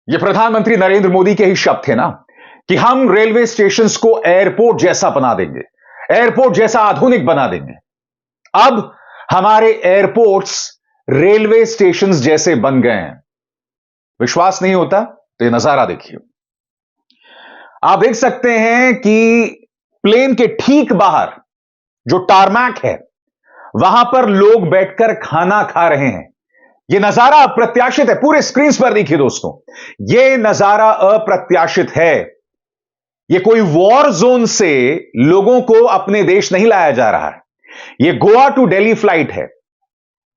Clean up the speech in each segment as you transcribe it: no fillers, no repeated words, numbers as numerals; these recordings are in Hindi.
ये प्रधानमंत्री नरेंद्र मोदी के ही शब्द थे ना कि हम रेलवे स्टेशंस को एयरपोर्ट जैसा बना देंगे, एयरपोर्ट जैसा आधुनिक बना देंगे। अब हमारे एयरपोर्ट्स रेलवे स्टेशंस जैसे बन गए हैं। विश्वास नहीं होता तो ये नजारा देखिए। आप देख सकते हैं कि प्लेन के ठीक बाहर जो टारमैक है वहां पर लोग बैठकर खाना खा रहे हैं। यह नजारा अप्रत्याशित है। पूरे स्क्रीन पर देखिए दोस्तों, यह नजारा अप्रत्याशित है। यह कोई वॉर जोन से लोगों को अपने देश नहीं लाया जा रहा है। यह गोवा टू दिल्ली फ्लाइट है।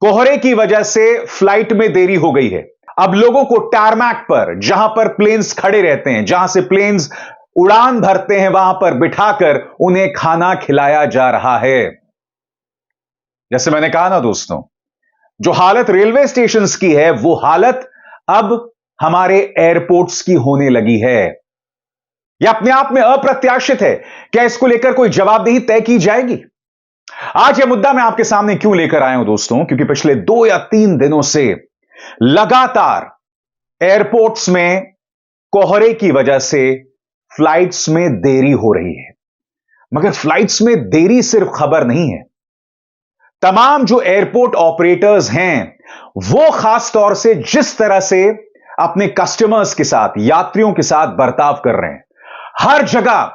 कोहरे की वजह से फ्लाइट में देरी हो गई है। अब लोगों को टारमैक पर, जहां पर प्लेन्स खड़े रहते हैं, जहां से प्लेन्स उड़ान भरते हैं, वहां पर बिठाकर उन्हें खाना खिलाया जा रहा है। जैसे मैंने कहा ना दोस्तों, जो हालत रेलवे स्टेशंस की है वो हालत अब हमारे एयरपोर्ट्स की होने लगी है। यह अपने आप में अप्रत्याशित है। क्या इसको लेकर कोई जवाबदेही तय की जाएगी? आज यह मुद्दा मैं आपके सामने क्यों लेकर आया हूं दोस्तों, क्योंकि पिछले 2 या 3 दिनों से लगातार एयरपोर्ट्स में कोहरे की वजह से फ्लाइट्स में देरी हो रही है। मगर फ्लाइट्स में देरी सिर्फ खबर नहीं है। तमाम जो एयरपोर्ट ऑपरेटर्स हैं वो खास तौर से जिस तरह से अपने कस्टमर्स के साथ, यात्रियों के साथ बर्ताव कर रहे हैं, हर जगह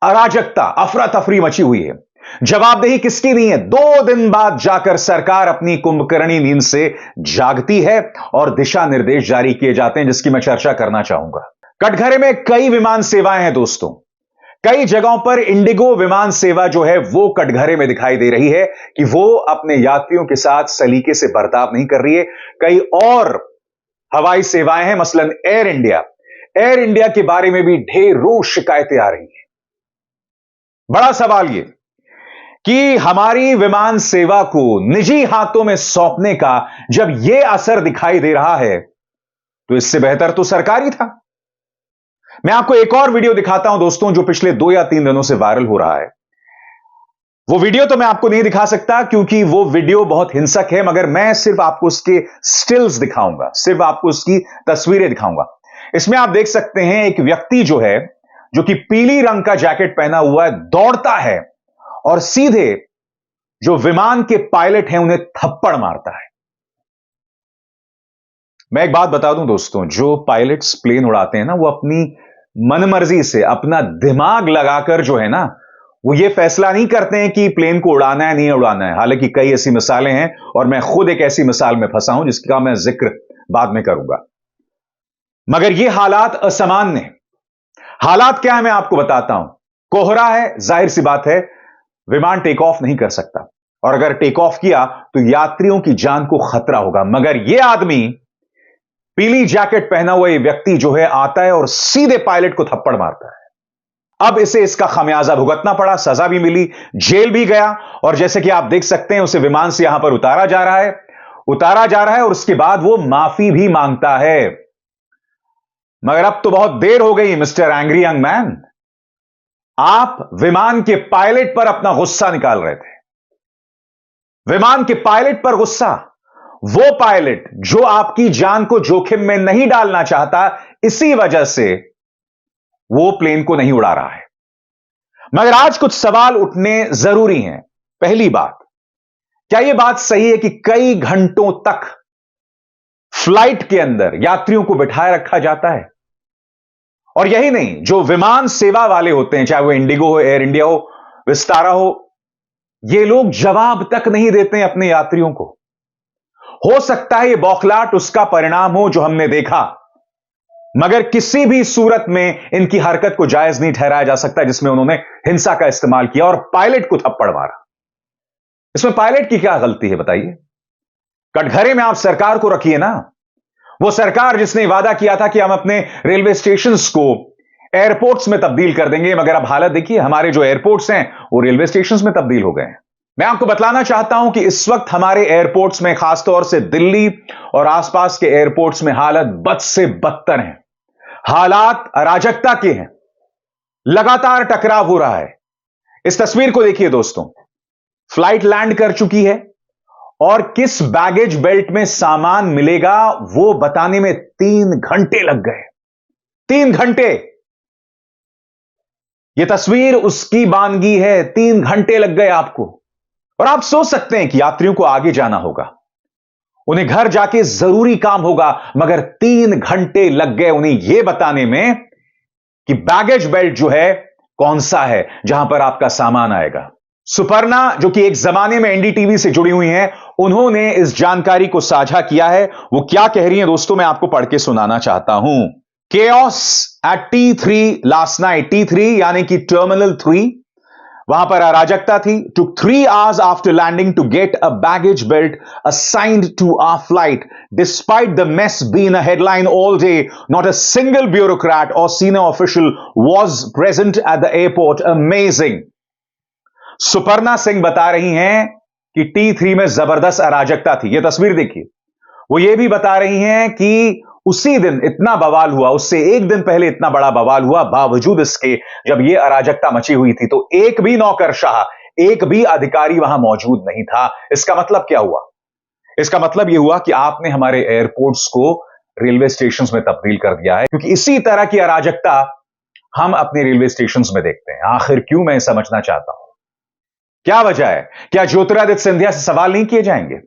अराजकता, अफरा तफरी मची हुई है। जवाबदेही किसकी नहीं है? 2 दिन बाद जाकर सरकार अपनी कुंभकर्णी नींद से जागती है और दिशा निर्देश जारी किए जाते हैं, जिसकी मैं चर्चा करना चाहूंगा। कटघरे में कई विमान सेवाएं हैं दोस्तों। कई जगहों पर इंडिगो विमान सेवा जो है वो कटघरे में दिखाई दे रही है कि वो अपने यात्रियों के साथ सलीके से बर्ताव नहीं कर रही है। कई और हवाई सेवाएं हैं, मसलन एयर इंडिया। एयर इंडिया के बारे में भी ढेरों शिकायतें आ रही हैं। बड़ा सवाल यह कि हमारी विमान सेवा को निजी हाथों में सौंपने का जब यह असर दिखाई दे रहा है तो इससे बेहतर तो सरकारी था। मैं आपको एक और वीडियो दिखाता हूं दोस्तों, जो पिछले 2 या 3 दिनों से वायरल हो रहा है। वो वीडियो तो मैं आपको नहीं दिखा सकता क्योंकि वो वीडियो बहुत हिंसक है, मगर मैं सिर्फ आपको उसके स्टिल्स दिखाऊंगा, सिर्फ आपको उसकी तस्वीरें दिखाऊंगा। इसमें आप देख सकते हैं एक व्यक्ति जो है, जो कि पीली रंग का जैकेट पहना हुआ है, दौड़ता है और सीधे जो विमान के पायलट हैं उन्हें थप्पड़ मारता है। मैं एक बात बता दूं दोस्तों, जो पायलट्स प्लेन उड़ाते हैं ना, वो अपनी मनमर्जी से, अपना दिमाग लगाकर जो है ना, वो ये फैसला नहीं करते हैं कि प्लेन को उड़ाना है नहीं उड़ाना है। हालांकि कई ऐसी मिसालें हैं और मैं खुद एक ऐसी मिसाल में फंसा हूं जिसका मैं जिक्र बाद में करूंगा। मगर ये हालात असामान्य हैं। हालात क्या है मैं आपको बताता हूं। कोहरा है, जाहिर सी बात है विमान टेक ऑफ नहीं कर सकता, और अगर टेक ऑफ किया तो यात्रियों की जान को खतरा होगा। मगर यह आदमी, पीली जैकेट पहना हुआ यह व्यक्ति जो है, आता है और सीधे पायलट को थप्पड़ मारता है। अब इसे इसका खमियाजा भुगतना पड़ा, सजा भी मिली, जेल भी गया, और जैसे कि आप देख सकते हैं उसे विमान से यहां पर उतारा जा रहा है और उसके बाद वो माफी भी मांगता है। मगर अब तो बहुत देर हो गई मिस्टर एंग्री यंग मैन। आप विमान के पायलट पर अपना गुस्सा निकाल रहे थे। विमान के पायलट पर गुस्सा, वो पायलट जो आपकी जान को जोखिम में नहीं डालना चाहता, इसी वजह से वो प्लेन को नहीं उड़ा रहा है। मगर आज कुछ सवाल उठने जरूरी हैं। पहली बात, क्या यह बात सही है कि कई घंटों तक फ्लाइट के अंदर यात्रियों को बिठाए रखा जाता है? और यही नहीं, जो विमान सेवा वाले होते हैं, चाहे वो इंडिगो हो, एयर इंडिया हो, विस्तारा हो, ये लोग जवाब तक नहीं देते हैं अपने यात्रियों को। हो सकता है ये बौखलाहट उसका परिणाम हो जो हमने देखा, मगर किसी भी सूरत में इनकी हरकत को जायज नहीं ठहराया जा सकता जिसमें उन्होंने हिंसा का इस्तेमाल किया और पायलट को थप्पड़ मारा। इसमें पायलट की क्या गलती है बताइए? कटघरे में आप सरकार को रखिए ना। वो सरकार जिसने वादा किया था कि हम अपने रेलवे स्टेशंस को एयरपोर्ट्स में तब्दील कर देंगे, मगर अब हालत देखिए, हमारे जो एयरपोर्ट्स हैं वो रेलवे स्टेशंस में तब्दील हो गए हैं। मैं आपको बतलाना चाहता हूं कि इस वक्त हमारे एयरपोर्ट्स में, खासतौर से दिल्ली और आसपास के एयरपोर्ट्स में, हालत बद से बदतर है। हालात अराजकता के हैं। लगातार टकराव हो रहा है। इस तस्वीर को देखिए दोस्तों, फ्लाइट लैंड कर चुकी है और किस बैगेज बेल्ट में सामान मिलेगा वो बताने में 3 घंटे लग गए। 3 घंटे। यह तस्वीर उसकी बानगी है। 3 घंटे लग गए आपको। और आप सोच सकते हैं कि यात्रियों को आगे जाना होगा, उन्हें घर जाके जरूरी काम होगा, मगर 3 घंटे लग गए उन्हें यह बताने में कि बैगेज बेल्ट जो है कौन सा है जहां पर आपका सामान आएगा। सुपर्णा, जो कि एक जमाने में एनडीटीवी से जुड़ी हुई हैं, उन्होंने इस जानकारी को साझा किया है। वो क्या कह रही हैं दोस्तों, मैं आपको पढ़ के सुनाना चाहता हूं। Chaos at T3 last night. T3 यानी कि टर्मिनल 3, वहां पर अराजकता थी. Took 3 hours after landing to get a baggage belt assigned to our flight. Despite the mess being a headline all day, not a single bureaucrat or senior official was present at the airport. Amazing. Suparna Singh बता रही हैं कि T3 में जबरदस्त अराजकता थी। यह तस्वीर देखिए। वो ये भी बता रही हैं कि उसी दिन इतना बवाल हुआ, उससे एक दिन पहले इतना बड़ा बवाल हुआ, बावजूद इसके जब यह अराजकता मची हुई थी तो एक भी नौकरशाह, एक भी अधिकारी वहां मौजूद नहीं था। इसका मतलब क्या हुआ? इसका मतलब यह हुआ कि आपने हमारे एयरपोर्ट्स को रेलवे स्टेशन में तब्दील कर दिया है, क्योंकि इसी तरह की अराजकता हम अपने रेलवे स्टेशन में देखते हैं। आखिर क्यों, मैं समझना चाहता हूं। क्या वजह है? क्या ज्योतिरादित्य सिंधिया से सवाल नहीं किए जाएंगे?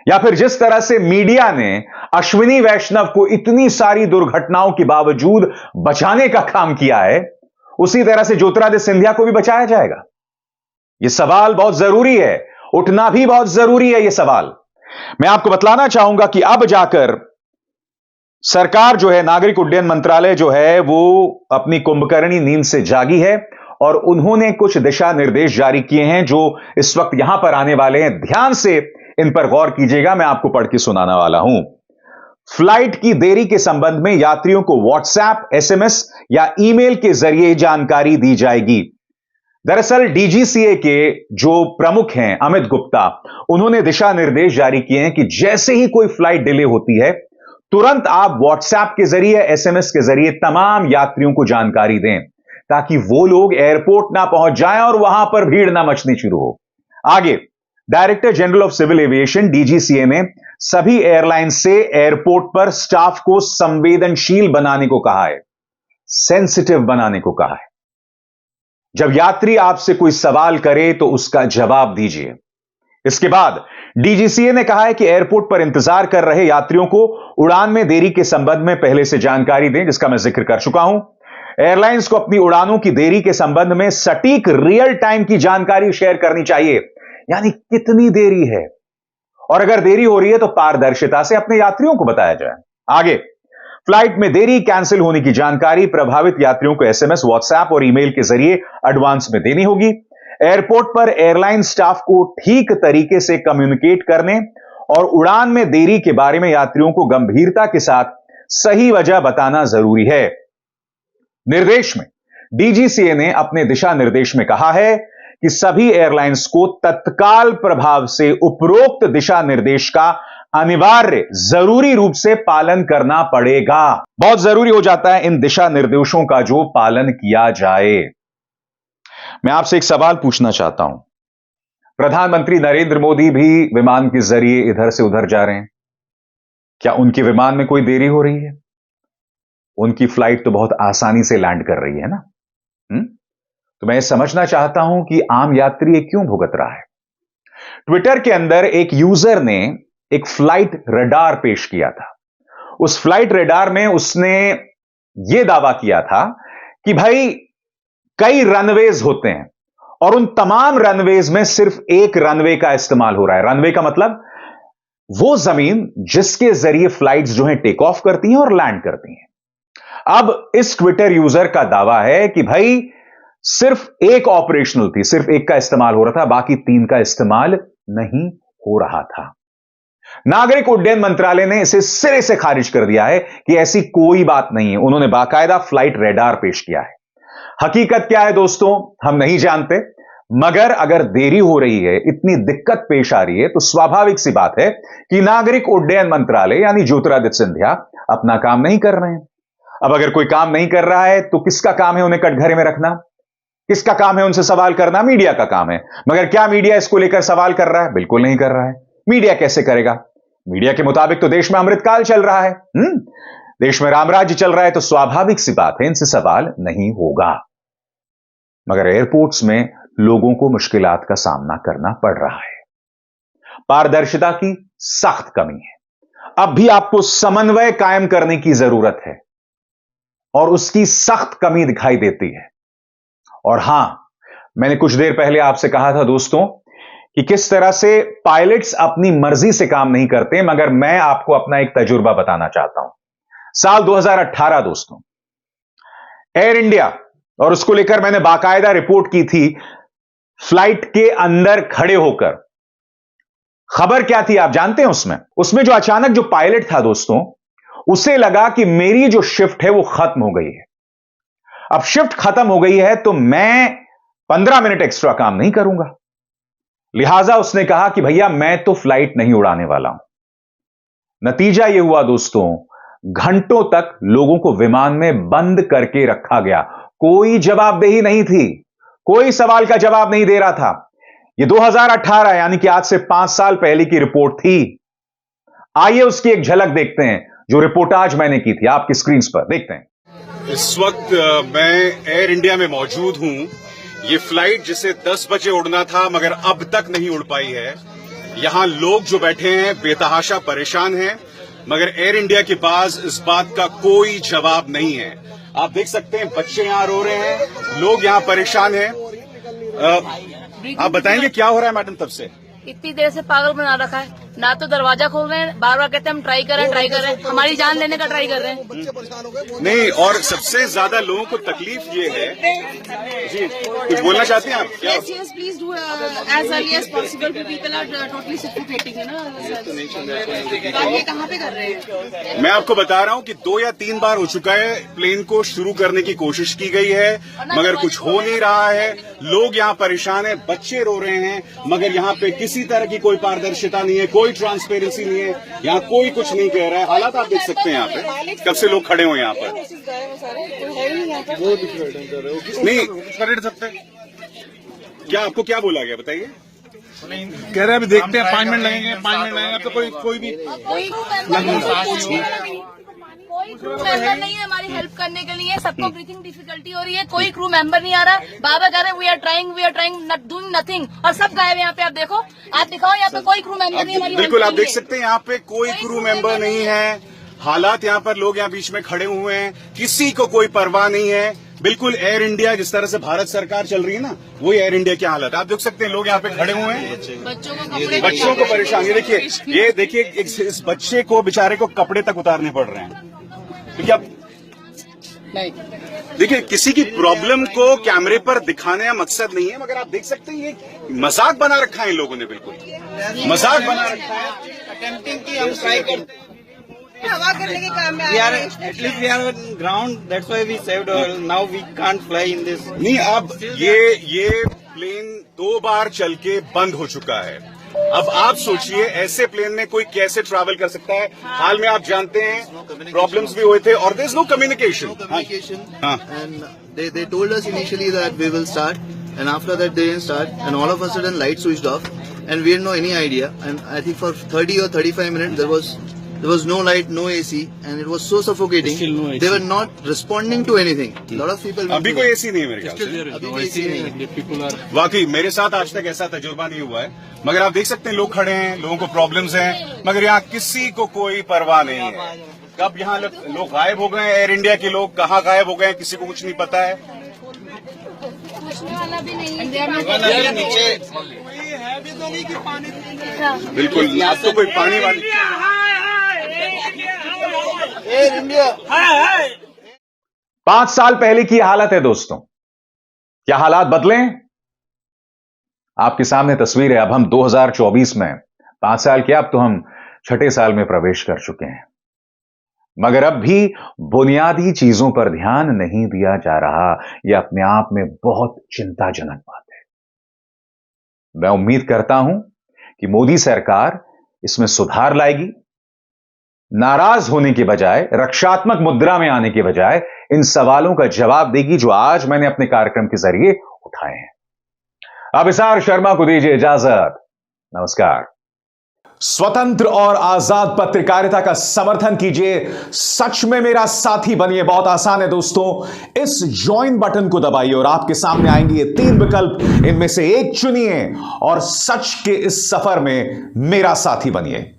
या फिर जिस तरह से मीडिया ने अश्विनी वैष्णव को इतनी सारी दुर्घटनाओं के बावजूद बचाने का काम किया है, उसी तरह से ज्योतिरादित्य सिंधिया को भी बचाया जाएगा? यह सवाल बहुत जरूरी है, उठना भी बहुत जरूरी है यह सवाल। मैं आपको बतलाना चाहूंगा कि अब जाकर सरकार जो है, नागरिक उड्डयन मंत्रालय जो है, वो अपनी कुंभकर्णी नींद से जागी है और उन्होंने कुछ दिशा निर्देश जारी किए हैं जो इस वक्त यहां पर आने वाले हैं। ध्यान से इन पर गौर कीजिएगा, मैं आपको पढ़ के सुनाने वाला हूं। फ्लाइट की देरी के संबंध में यात्रियों को व्हाट्सएप, एसएमएस या ईमेल के जरिए जानकारी दी जाएगी। दरअसल डीजीसीए के जो प्रमुख हैं अमित गुप्ता, उन्होंने दिशा निर्देश जारी किए हैं कि जैसे ही कोई फ्लाइट डिले होती है, तुरंत आप व्हाट्सएप के जरिए, एसएमएस के जरिए तमाम यात्रियों को जानकारी दें, ताकि वो लोग एयरपोर्ट ना पहुंच जाएं और वहां पर भीड़ ना मचनी शुरू हो। आगे director general of civil aviation DGCA ने सभी एयरलाइन से एयरपोर्ट पर स्टाफ को संवेदनशील बनाने को कहा है, सेंसिटिव बनाने को कहा है। जब यात्री आपसे कोई सवाल करे तो उसका जवाब दीजिए। इसके बाद डीजीसीए ने कहा है कि एयरपोर्ट पर इंतजार कर रहे यात्रियों को उड़ान में देरी के संबंध में पहले से जानकारी दें, जिसका मैं जिक्र कर चुका हूं। एयरलाइंस को अपनी उड़ानों की देरी के संबंध में सटीक रियल टाइम की जानकारी शेयर करनी चाहिए, यानी कितनी देरी है, और अगर देरी हो रही है तो पारदर्शिता से अपने यात्रियों को बताया जाए। आगे फ्लाइट में देरी, कैंसिल होने की जानकारी प्रभावित यात्रियों को एसएमएस, व्हाट्सएप और ईमेल के जरिए एडवांस में देनी होगी। एयरपोर्ट पर एयरलाइन स्टाफ को ठीक तरीके से कम्युनिकेट करने और उड़ान में देरी के बारे में यात्रियों को गंभीरता के साथ सही वजह बताना जरूरी है। निर्देश में डीजीसीए ने अपने दिशा निर्देश में कहा है कि सभी एयरलाइंस को तत्काल प्रभाव से उपरोक्त दिशा निर्देश का अनिवार्य जरूरी रूप से पालन करना पड़ेगा। बहुत जरूरी हो जाता है इन दिशा निर्देशों का जो पालन किया जाए। मैं आपसे एक सवाल पूछना चाहता हूं। प्रधानमंत्री नरेंद्र मोदी भी विमान के जरिए इधर से उधर जा रहे हैं। क्या उनके विमान में कोई देरी हो रही है? उनकी फ्लाइट तो बहुत आसानी से लैंड कर रही है ना। तो मैं समझना चाहता हूं कि आम यात्री ये क्यों भुगत रहा है। ट्विटर के अंदर एक यूजर ने एक फ्लाइट रडार पेश किया था। उस फ्लाइट रडार में उसने यह दावा किया था कि भाई कई रनवेज होते हैं और उन तमाम रनवेज में सिर्फ एक रनवे का इस्तेमाल हो रहा है। रनवे का मतलब वो जमीन जिसके जरिए फ्लाइट्स जो है टेक ऑफ करती हैं और लैंड करती हैं। अब इस ट्विटर यूजर का दावा है कि भाई सिर्फ एक ऑपरेशनल थी, सिर्फ एक का इस्तेमाल हो रहा था, बाकी 3 का इस्तेमाल नहीं हो रहा था। नागरिक उड्डयन मंत्रालय ने इसे सिरे से खारिज कर दिया है कि ऐसी कोई बात नहीं है। उन्होंने बाकायदा फ्लाइट रडार पेश किया है। हकीकत क्या है दोस्तों, हम नहीं जानते, मगर अगर देरी हो रही है, इतनी दिक्कत पेश आ रही है, तो स्वाभाविक सी बात है कि नागरिक उड्डयन मंत्रालय यानी ज्योतिरादित्य सिंधिया अपना काम नहीं कर रहे हैं। अब अगर कोई काम नहीं कर रहा है तो किसका काम है उन्हें कटघरे में रखना? किसका काम है उनसे सवाल करना? मीडिया का काम है। मगर क्या मीडिया इसको लेकर सवाल कर रहा है? बिल्कुल नहीं कर रहा है। मीडिया कैसे करेगा? मीडिया के मुताबिक तो देश में अमृतकाल चल रहा है, देश में रामराज्य चल रहा है, तो स्वाभाविक सी बात है, इनसे सवाल नहीं होगा। मगर एयरपोर्ट्स में लोगों को मुश्किलात का सामना करना पड़ रहा है। पारदर्शिता की सख्त कमी है। अब भी आपको समन्वय कायम करने की जरूरत है और उसकी सख्त कमी दिखाई देती है। और हां, मैंने कुछ देर पहले आपसे कहा था दोस्तों कि किस तरह से पायलट्स अपनी मर्जी से काम नहीं करते, मगर मैं आपको अपना एक तजुर्बा बताना चाहता हूं। साल 2018 दोस्तों, एयर इंडिया, और उसको लेकर मैंने बाकायदा रिपोर्ट की थी फ्लाइट के अंदर खड़े होकर। खबर क्या थी आप जानते हैं? उसमें जो अचानक जो पायलट था दोस्तों, उसे लगा कि मेरी जो शिफ्ट है वो खत्म हो गई है। अब शिफ्ट खत्म हो गई है तो मैं 15 मिनट एक्स्ट्रा काम नहीं करूंगा। लिहाजा उसने कहा कि भैया मैं तो फ्लाइट नहीं उड़ाने वाला हूं। नतीजा यह हुआ दोस्तों, घंटों तक लोगों को विमान में बंद करके रखा गया। कोई जवाबदेही नहीं थी, कोई सवाल का जवाब नहीं दे रहा था। यह 2018 यानी कि आज से 5 साल पहले की रिपोर्ट थी। आइए उसकी एक झलक देखते हैं, जो रिपोर्टाज मैंने की थी, आपकी स्क्रीन पर देखते हैं। इस वक्त मैं एयर इंडिया में मौजूद हूं। ये फ्लाइट जिसे 10 बजे उड़ना था मगर अब तक नहीं उड़ पाई है। यहां लोग जो बैठे हैं बेतहाशा परेशान हैं, मगर एयर इंडिया के पास इस बात का कोई जवाब नहीं है। आप देख सकते हैं बच्चे यहां रो रहे हैं, लोग यहां परेशान हैं। आप बताएंगे क्या हो रहा है मैडम तब से? इतनी देर से पागल बना रखा है, ना तो दरवाजा खोल रहे हैं, बार बार कहते हैं हम ट्राई कर रहे हैं, हमारी जान लेने का ट्राई कर रहे हैं। नहीं, और सबसे ज्यादा लोगों को तकलीफ ये है। जी, कुछ बोलना चाहते हैं आप? क्या? Yes, please do as early as possible. People are totally suffocating, है ना? आप ये कहाँ पे कर रहे हैं? मैं आपको बता रहा हूँ कि 2 या 3 बार हो चुका है, प्लेन को शुरू करने की कोशिश की गई है मगर कुछ हो नहीं रहा है। लोग यहाँ परेशान हैं, बच्चे रो रहे हैं, मगर यहाँ पे किसी तरह की कोई पारदर्शिता नहीं है, कोई ट्रांसपेरेंसी नहीं है। यहाँ कोई कुछ नहीं कह रहा है। हालात आप देख सकते हैं यहाँ पे, कब से लोग खड़े हुए यहाँ पर। नहीं कर सकते। क्या आपको क्या बोला गया बताइए? कह रहे हैं अभी देखते हैं, 5 मिनट लगेंगे, 5 मिनट लगेंगे। अब तो कोई भी कोई क्रू मेंबर नहीं है हमारी हेल्प करने के लिए। सबको ब्रीथिंग डिफिकल्टी हो रही है, कोई क्रू मेंबर नहीं आ रहा। बाबा कह रहे हैं we are trying doing nothing, और सब गायब यहाँ पे। आप देखो, आप दिखाओ यहाँ पे कोई क्रू मेंबर नहीं है हमारी। बिल्कुल आप देख सकते हैं यहाँ पे कोई क्रू मेंबर नहीं है। हालात यहाँ पर, लोग यहाँ बीच में खड़े हुए हैं, किसी को कोई परवाह नहीं है। बिल्कुल एयर इंडिया जिस तरह से भारत सरकार चल रही है ना, वही एयर इंडिया की हालत। आप देख सकते हैं लोग यहाँ पे खड़े हुए हैं, बच्चों को परेशान। ये देखिए इस बच्चे को बेचारे को कपड़े तक उतारने पड़ रहे हैं। क्योंकि आप देखिए, किसी की प्रॉब्लम को कैमरे पर दिखाने का मकसद नहीं है, मगर आप देख सकते हैं ये मजाक बना रखा है इन लोगों ने। बिल्कुल मजाक बना रखा है। अटेम्प्टिंग की हम ट्राई करते हवा करने के काम में at least we are ground, that's why we saved, now we can't fly in this. नहीं, अब ये प्लेन 2 बार चल के बंद हो चुका है। अब आप सोचिए ऐसे प्लेन में कोई कैसे ट्रैवल कर सकता है। हाल में आप जानते हैं प्रॉब्लम्स भी हुए थे और there is no communication. And they told us initially that we will start, and after that they didn't start, and all of a sudden light switched off, and we didn't know any idea. And I think for 30 or 35 minutes there was no light, no AC, and it was so suffocating. Still no AC. They were not responding to anything. A lot of people. अभी कोई एसी नहीं है मेरे ख्याल से। अभी कोई AC नहीं है। वाकई मेरे साथ आज तक ऐसा तजुर्बा नहीं हुआ है, मगर आप देख सकते हैं लोग खड़े हैं, लोगों को प्रॉब्लम्स हैं, मगर यहाँ किसी को कोई परवाह नहीं है। कब यहाँ लोग गायब हो गए हैं, एयर इंडिया के लोग कहाँ गायब हो गए हैं, किसी को कुछ नहीं पता है। पूछने वाला भी नहीं नीचे बिल्कुल आप तो कोई पानी वाली एयर इंडिया 5 साल पहले की हालत है दोस्तों। क्या हालात बदले? आपके सामने तस्वीर है। अब हम 2024 में, 5 साल के, अब तो हम 6ठे साल में प्रवेश कर चुके हैं, मगर अब भी बुनियादी चीजों पर ध्यान नहीं दिया जा रहा। यह अपने आप में बहुत चिंताजनक बात है। मैं उम्मीद करता हूं कि मोदी सरकार इसमें सुधार लाएगी। नाराज होने के बजाय, रक्षात्मक मुद्रा में आने के बजाय इन सवालों का जवाब देगी जो आज मैंने अपने कार्यक्रम के जरिए दिखाए हैं। अभिसार शर्मा को दीजिए इजाजत। नमस्कार। स्वतंत्र और आजाद पत्रकारिता का समर्थन कीजिए, सच में मेरा साथी बनिए। बहुत आसान है दोस्तों, इस ज्वाइन बटन को दबाइए और आपके सामने आएंगे ये 3 विकल्प, इनमें से एक चुनिए और सच के इस सफर में मेरा साथी बनिए।